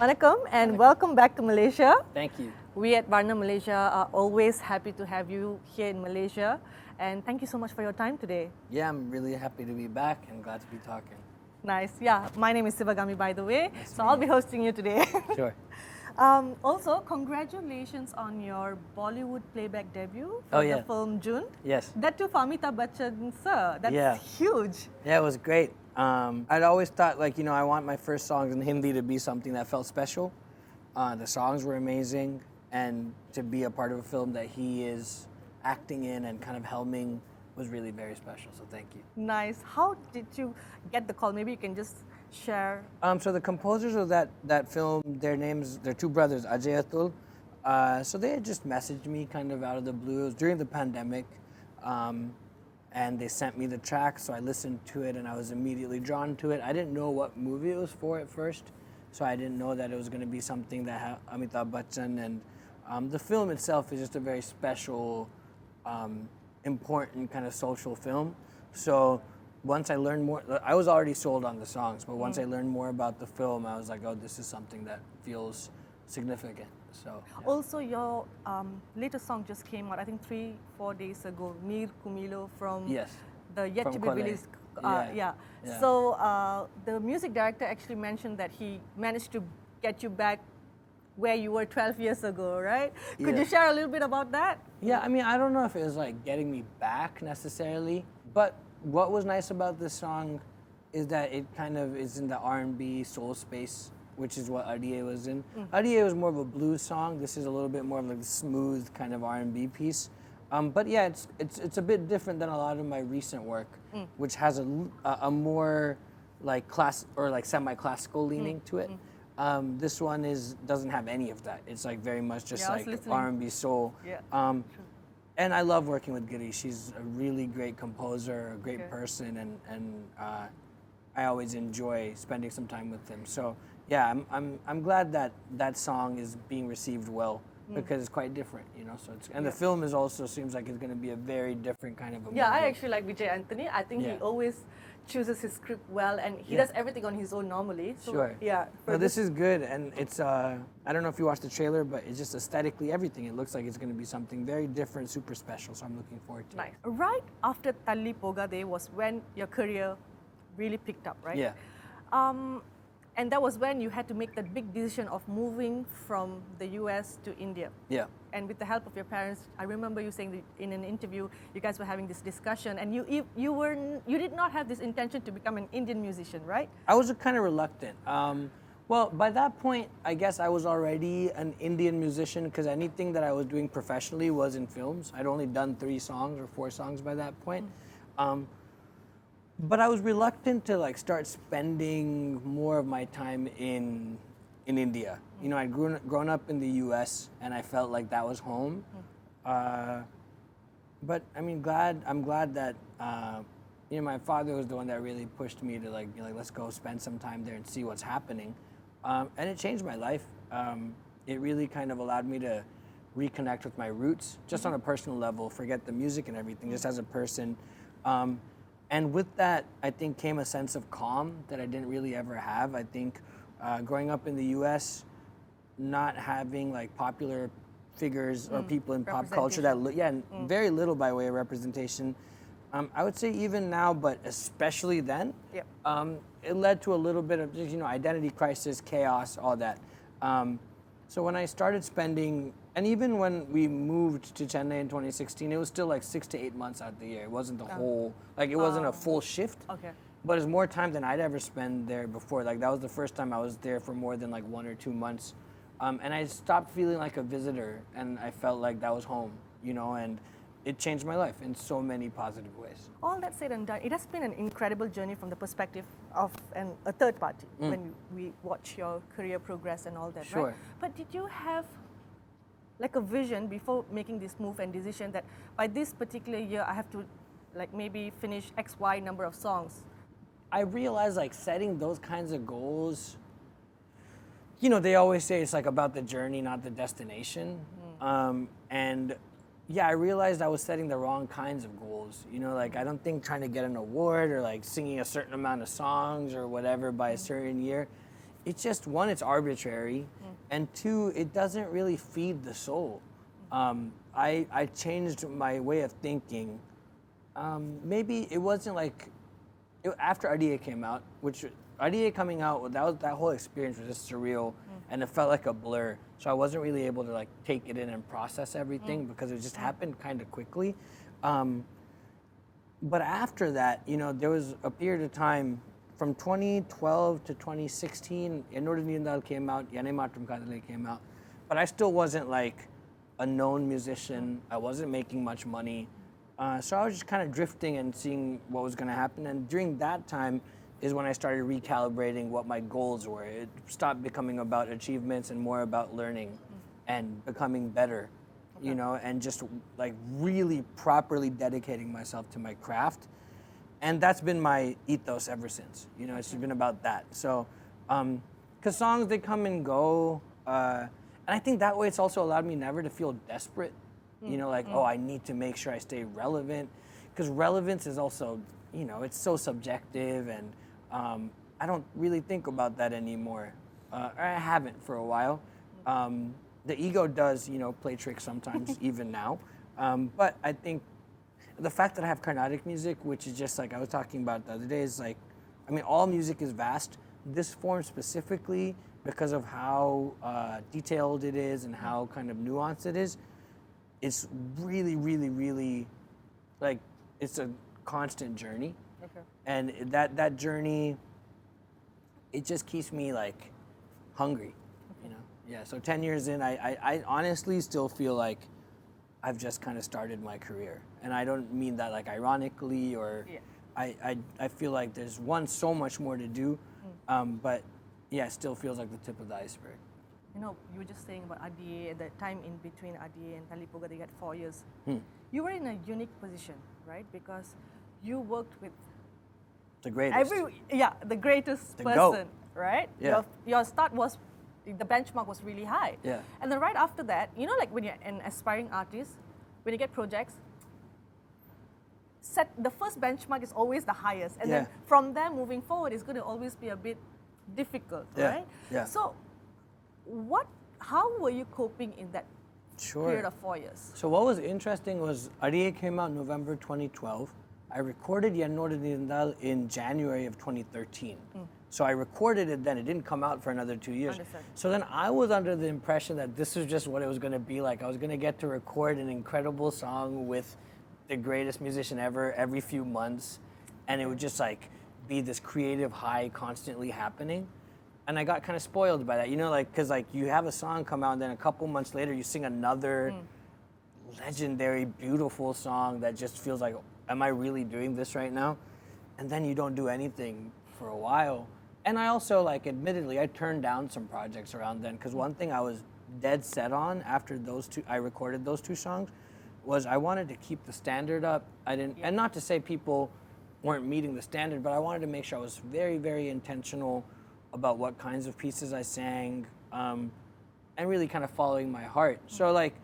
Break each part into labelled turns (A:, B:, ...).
A: Vanakkam and welcome back to Malaysia.
B: Thank you.
A: We at Varnam Malaysia are always happy to have you here in Malaysia, and thank you so much for your time today.
B: Yeah, I'm really happy to be back and glad to be talking.
A: Nice. Yeah, my name is Sivagami, by the way,
B: Nice to
A: so
B: meet
A: I'll be
B: you.
A: hosting you today.
B: Sure.
A: Also, congratulations on your Bollywood playback debut for
B: Oh, yeah.
A: the film June.
B: Yes.
A: That too for Amitabh Bachchan, sir. That's
B: Yeah.
A: huge.
B: Yeah, it was great. I'd always thought, I want my first songs in Hindi to be something that felt special. The songs were amazing, and to be a part of a film that he is acting in and kind of helming was really very special, so thank you.
A: Nice. How did you get the call? Maybe you can just share.
B: So the composers of that film, they're two brothers, Ajay Atul. So they had just messaged me kind of out of the blue. It was during the pandemic. And they sent me the track, so I listened to it and I was immediately drawn to it. I didn't know what movie it was for at first, so I didn't know that it was going to be something that had Amitabh Bachchan. And the film itself is just a very special, important kind of social film. So once I learned more, I was already sold on the songs, but once I learned more about the film, I was like, oh, this is something that feels significant. So, yeah.
A: Also, your latest song just came out, I think 3-4 days ago, Mir Kumilo from
B: Yes.
A: the yet
B: From
A: to be
B: Kwale.
A: released.
B: Yeah.
A: So the music director actually mentioned that he managed to get you back where you were 12 years ago, right? Could you
B: Yeah.
A: share a little bit about that?
B: Yeah, I mean, I don't know if it was like getting me back necessarily, but what was nice about this song is that it kind of is in the R&B soul space, which is what RDA was in. RDA was more of a blues song. This is a little bit more of like a smooth kind of R&B piece. But yeah, it's a bit different than a lot of my recent work, which has a more like class or like semi-classical leaning to it. This one doesn't have any of that. It's like very much just
A: Yeah, I was
B: like
A: listening.
B: R&B soul.
A: Yeah.
B: And I love working with Giri. She's a really great composer, a great
A: Okay.
B: person, and I always enjoy spending some time with him. So yeah, I'm glad that that song is being received well because it's quite different, you know. So the film is also seems like it's going to be a very different kind of a
A: Yeah, I
B: movie.
A: actually like Vijay Anthony. I think he
B: Yeah.
A: always chooses his script well, and he
B: Yeah.
A: does everything on his own normally. So,
B: Sure.
A: Yeah.
B: No, this is good, and it's I don't know if you watched the trailer, but it's just aesthetically everything. It looks like it's going to be something very different, super special. So I'm looking forward to
A: Nice. Right after Talli Pogade was when your career really picked up, right?
B: Yeah.
A: And that was when you had to make that big decision of moving from the US to India.
B: it. Yeah.
A: And with the help of your parents, I remember you saying that in an interview, you guys were having this discussion, and you did not have this intention to become an Indian musician, right?
B: I was kind of reluctant. Well, by that point, I guess I was already an Indian musician because anything that I was doing professionally was in films. I'd only done 3 songs or 4 songs by that point. But I was reluctant to like start spending more of my time in India. You know, I'd grown up in the U.S. and I felt like that was home. But I mean, I'm glad that my father was the one that really pushed me to like let's go spend some time there and see what's happening, and it changed my life. It really kind of allowed me to reconnect with my roots, just on a personal level, forget the music and everything, just as a person. And with that, I think came a sense of calm that I didn't really ever have. I think growing up in the U.S., not having like popular figures or people in pop culture that very little by way of representation. I would say even now, but especially then,
A: Yep.
B: it led to a little bit of just, identity crisis, chaos, all that. So when I started spending, and even when we moved to Chennai in 2016, it was still like 6 to 8 months out of the year. It wasn't the whole, it wasn't a full shift.
A: Okay.
B: But it's more time than I'd ever spend there before. Like that was the first time I was there for more than like 1 or 2 months. And I stopped feeling like a visitor, and I felt like that was home, and it changed my life in so many positive ways.
A: All that said and done, it has been an incredible journey from the perspective of a third party when we watch your career progress and all that,
B: Sure.
A: right? But did you have like a vision before making this move and decision that by this particular year I have to like maybe finish X, Y number of songs?
B: I realized like setting those kinds of goals, they always say it's like about the journey, not the destination. And yeah, I realized I was setting the wrong kinds of goals. Like I don't think trying to get an award or like singing a certain amount of songs or whatever by a certain year it's just, one, it's arbitrary, and two, it doesn't really feed the soul. I changed my way of thinking. Maybe it wasn't like, after RDA came out, which RDA coming out, that whole experience was just surreal, and it felt like a blur. So I wasn't really able to like take it in and process everything because it just happened kind of quickly. But after that, you know, there was a period of time from 2012 to 2016, Ennod Nirundal came out, Yanai Matrum Kadale came out, but I still wasn't like a known musician. I wasn't making much money. So I was just kind of drifting and seeing what was going to happen. And during that time is when I started recalibrating what my goals were. It stopped becoming about achievements and more about learning and becoming better, you know, and just like really properly dedicating myself to my craft. And that's been my ethos ever since. You know, it's just been about that. So, because songs, they come and go. And I think that way it's also allowed me never to feel desperate. You know, like, oh, I need to make sure I stay relevant. Because relevance is also, you know, it's so subjective. And I don't really think about that anymore. I haven't for a while. The ego does, you know, play tricks sometimes, even now. But I think the fact that I have Carnatic music, which is just like I was talking about the other day, is like, I mean, all music is vast. This form specifically, because of how detailed it is and how kind of nuanced it is, it's really, really, really, like, it's a constant journey.
A: Okay.
B: And that journey, it just keeps me like hungry, you know? Yeah, so 10 years in, I honestly still feel like I've just kind of started my career. And I don't mean that like ironically or, I feel like there's so much more to do, but yeah, it still feels like the tip of the iceberg.
A: You know, you were just saying about RDA, at the time in between RDA and Talipoga, they had 4 years. You were in a unique position, right? Because you worked with
B: the greatest.
A: The greatest
B: the
A: person,
B: GOAT.
A: right?
B: Yeah.
A: Your start was, the benchmark was really high.
B: Yeah.
A: And then right after that, you know, like when you're an aspiring artist, when you get projects, the first benchmark is always the highest. And then from there moving forward, it's going to always be a bit difficult, right?
B: Yeah.
A: So how were you coping in that period of 4 years?
B: So what was interesting was RDA came out in November 2012. I recorded Ennod Nirundal in January of 2013. So I recorded it then. It didn't come out for another 2 years.
A: Understood.
B: So then I was under the impression that this was just what it was going to be like. I was going to get to record an incredible song with the greatest musician ever every few months. And it would just like be this creative high constantly happening. And I got kind of spoiled by that, you know, like, because like you have a song come out and then a couple months later you sing another legendary, beautiful song that just feels like, am I really doing this right now? And then you don't do anything for a while. And I also, like, admittedly, I turned down some projects around then because one thing I was dead set on after I recorded those 2 songs was I wanted to keep the standard up. And not to say people weren't meeting the standard, but I wanted to make sure I was very, very intentional about what kinds of pieces I sang, and really kind of following my heart. So like,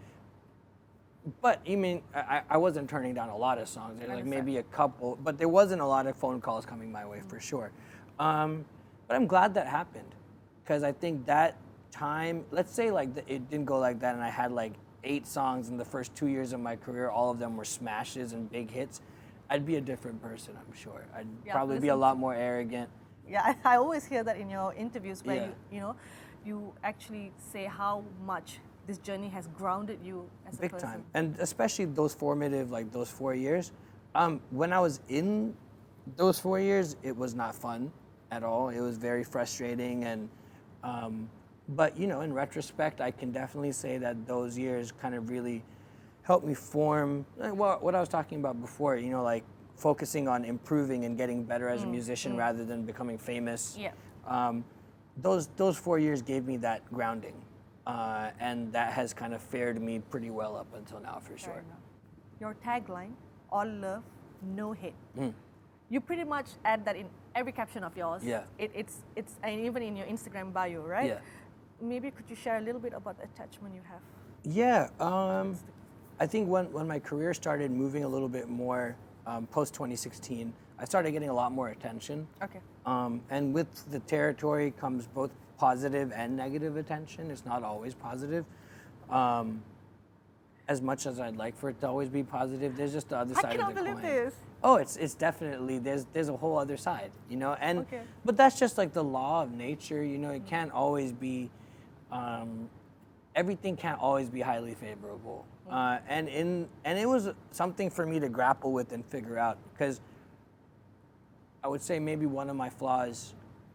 B: but I mean, I wasn't turning down a lot of songs. Like maybe a couple, but there wasn't a lot of phone calls coming my way for sure. But I'm glad that happened, because I think that time, let's say like it didn't go like that, and I had like 8 songs in the first 2 years of my career. All of them were smashes and big hits. I'd be a different person, I'm sure. I'd probably be a lot more arrogant.
A: Yeah, I always hear that in your interviews where you actually say how much this journey has grounded you as a person.
B: Big time. And especially those formative, like those 4 years. When I was in those 4 years, it was not fun at all. It was very frustrating. And but, you know, in retrospect, I can definitely say that those years kind of really helped me form what I was talking about before, you know, like focusing on improving and getting better as a musician rather than becoming famous.
A: Yeah.
B: Those 4 years gave me that grounding, and that has kind of fared me pretty well up until now, for sure.
A: Your tagline, all love, no hate. You pretty much add that in every caption of yours.
B: Yeah.
A: It's and even in your Instagram bio, right?
B: Yeah.
A: Maybe could you share a little bit about the attachment you have?
B: Yeah. I think when my career started moving a little bit more post 2016, I started getting a lot more attention.
A: Okay.
B: And with the territory comes both positive and negative attention. It's not always positive. As much as I'd like for it to always be positive, there's just the other
A: I
B: side of
A: cannot
B: the coin.
A: believe this.
B: Oh, it's definitely there's a whole other side, you know, and
A: Okay.
B: but that's just like the law of nature, you know. It can't always be, everything can't always be highly favorable, and it was something for me to grapple with and figure out, because I would say maybe one of my flaws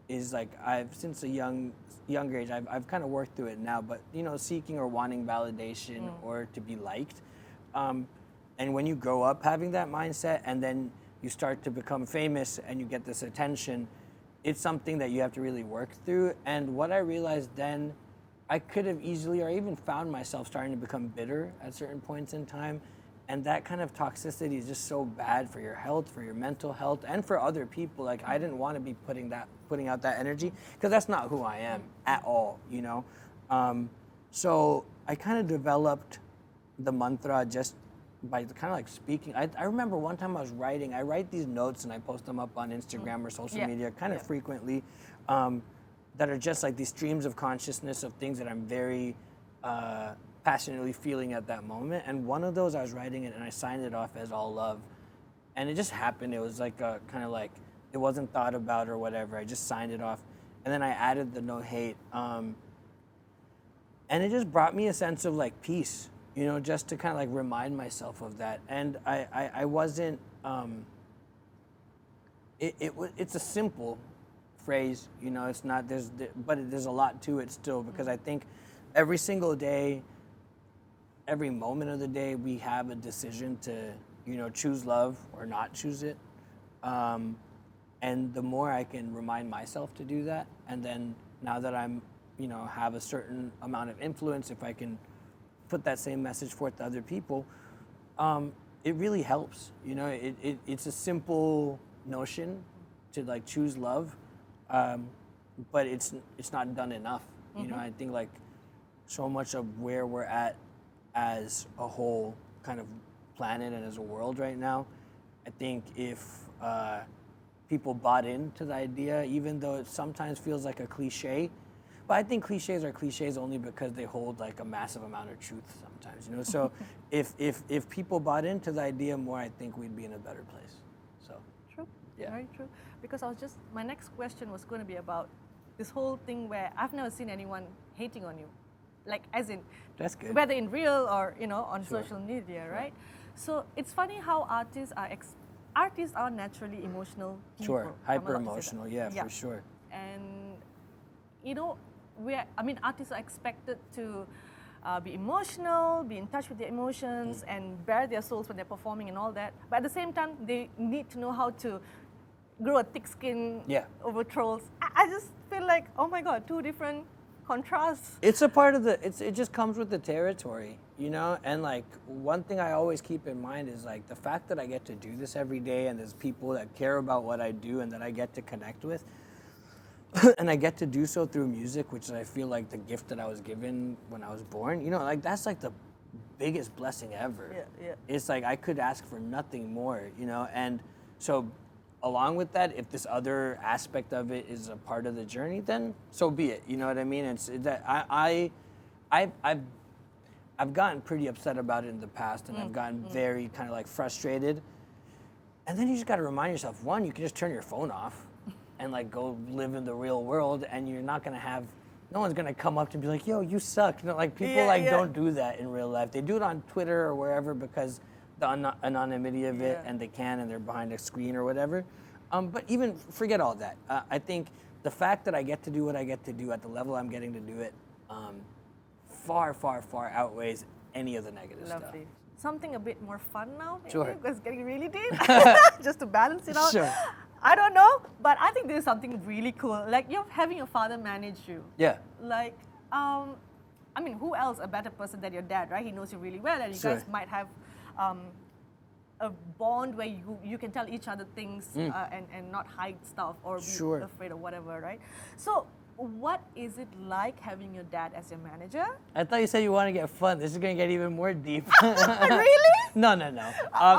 B: is like I've since a younger age I've kind of worked through it now, but you know, seeking or wanting validation or to be liked. And when you grow up having that mindset and then you start to become famous and you get this attention, it's something that you have to really work through. And what I realized then, I could have easily or even found myself starting to become bitter at certain points in time. And that kind of toxicity is just so bad for your health, for your mental health, and for other people. Like, I didn't want to be putting out that energy, because that's not who I am at all, you know? So I kind of developed the mantra just by kind of like speaking. I remember one time I write these notes and I post them up on Instagram or social media kind of frequently, that are just like these streams of consciousness of things that I'm very passionately feeling at that moment. And one of those, I was writing it and I signed it off as all love. And it just happened. It was like a kind of like, it wasn't thought about or whatever. I just signed it off. And then I added the no hate. And it just brought me a sense of like peace, you know, just to kind of like remind myself of that. And I wasn't, it's a simple phrase, you know, it's not, but there's a lot to it still, because I think every single day, every moment of the day, we have a decision to, you know, choose love or not choose it. And the more I can remind myself to do that, and then now that I'm, you know, have a certain amount of influence, if I can put that same message forth to other people, it really helps. You know, it's a simple notion to like choose love, but it's not done enough. You know, I think like so much of where we're at as a whole kind of planet and as a world right now, I think if people bought into the idea, even though it sometimes feels like a cliche, but I think cliches are cliches only because they hold like a massive amount of truth sometimes, you know. So if people bought into the idea more, I think we'd be in a better place. So
A: True.
B: Yeah.
A: Very true. Because my next question was going to be about this whole thing where I've never seen anyone hating on you, like as in,
B: that's good.
A: whether in real or, you know, on
B: Sure.
A: social media, right? So it's funny how artists are naturally emotional people.
B: Sure,
A: Am I
B: hyper
A: allowed to say
B: emotional,
A: that?
B: yeah, for sure.
A: And you know, artists are expected to be emotional, be in touch with their emotions, and bare their souls when they're performing and all that. But at the same time, they need to know how to grow a thick skin over trolls. I just feel like, oh my God, two different contrasts.
B: It's a part of it just comes with the territory, you know? And like, one thing I always keep in mind is like the fact that I get to do this every day, and there's people that care about what I do and that I get to connect with. And I get to do so through music, which I feel like the gift that I was given when I was born, you know, like that's like the biggest blessing ever.
A: Yeah.
B: It's like I could ask for nothing more, you know? And so along with that, if this other aspect of it is a part of the journey, then so be it. You know what I mean? It's that I've gotten pretty upset about it in the past, and I've gotten very kind of like frustrated. And then you just got to remind yourself, one, you can just turn your phone off and like go live in the real world, and you're not gonna have, no one's gonna come up to be like, yo, you suck. You know, like people don't do that in real life. They do it on Twitter or wherever because the anonymity of it, and they can, and they're behind a screen or whatever. But even forget all that. I think the fact that I get to do what I get to do at the level I'm getting to do it, far, far, far outweighs any of the negative stuff.
A: Lovely. Something a bit more fun now, maybe,
B: Sure.
A: because it's getting really deep, just to balance it out.
B: Sure.
A: I don't know, but I think this is something really cool. Like, you're having your father manage you.
B: Yeah.
A: Like, I mean, who else a better person than your dad, right? He knows you really well, and you
B: Sure.
A: guys might have a bond where you can tell each other things and not hide stuff or be
B: Sure.
A: afraid or whatever, right? So, what is it like having your dad as your manager?
B: I thought you said you want to get fun. This is gonna get even more deep.
A: Really?
B: No.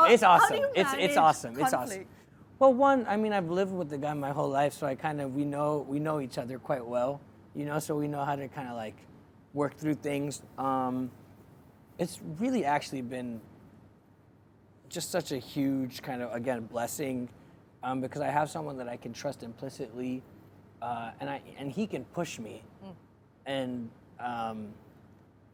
B: It's
A: How
B: awesome.
A: do you
B: It's
A: manage
B: awesome. It's awesome.
A: conflict?
B: Well, one, I mean, I've lived with the guy my whole life, so I kind of we know each other quite well. you know, so we know how to kind of like work through things. It's really actually been just such a huge kind of, again, blessing, because I have someone that I can trust implicitly, and he can push me, and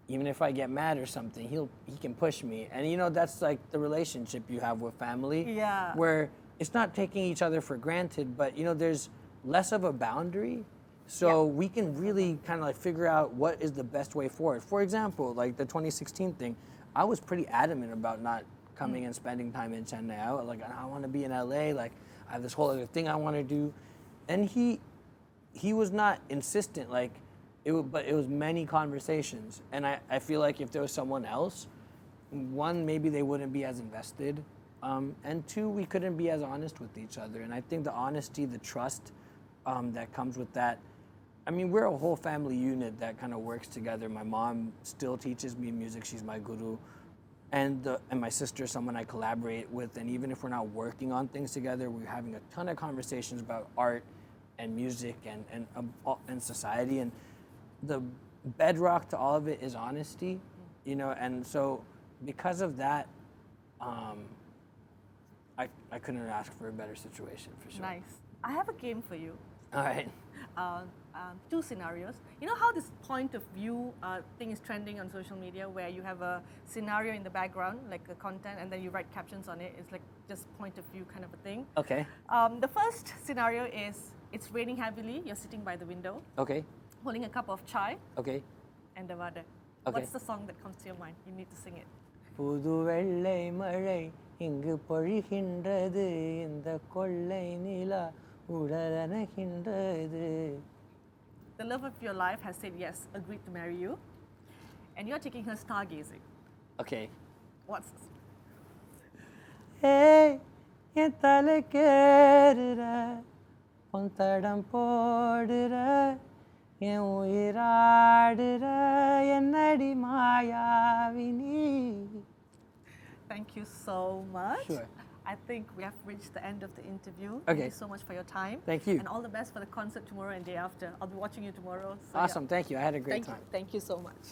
B: even if I get mad or something, he can push me, and you know, that's like the relationship you have with family,
A: Yeah.
B: where it's not taking each other for granted, but you know, there's less of a boundary, so we can really kind of like figure out what is the best way forward. For example, like the 2016 thing, I was pretty adamant about not coming and spending time in Chennai. I want to be in LA. Like, I have this whole other thing I want to do, and he was not insistent. Like, but it was many conversations, and I feel like if there was someone else, one, maybe they wouldn't be as invested, and two, we couldn't be as honest with each other. And I think the honesty, the trust that comes with that. I mean, we're a whole family unit that kind of works together. My mom still teaches me music; she's my guru. And my sister is someone I collaborate with, and even if we're not working on things together, we're having a ton of conversations about art and music and society. And the bedrock to all of it is honesty, you know. And so, because of that, I couldn't ask for a better situation for sure.
A: Nice. I have a game for you.
B: All right.
A: Two scenarios. You know how this point of view thing is trending on social media, where you have a scenario in the background, like the content, and then you write captions on it. It's like just point of view kind of a thing.
B: Okay.
A: The first scenario is it's raining heavily. You're sitting by the window,
B: Okay.
A: holding a cup of chai,
B: Okay.
A: and the vada.
B: Okay.
A: What's the song that comes to your mind? You need to sing it.
B: புது வெள்ளை மழை இங்கு பொழிகின்றது இந்த கொள்ளை நிலா உடலனகின்றது.
A: The love of your life has said yes, agreed to marry you, and you're taking her stargazing.
B: Okay.
A: What's this?
B: ஏய் என் தலை கேடுற உன் தடம் போடுற என் உயிராடுற என்னடி மாயாவினி.
A: Thank you so much.
B: Sure.
A: I think we have reached the end of the interview.
B: Okay.
A: Thank you so much for your time.
B: Thank you.
A: And all the best for the concert tomorrow and day after. I'll be watching you tomorrow. So
B: Awesome. Thank you. I had a great time.
A: Thank you so much.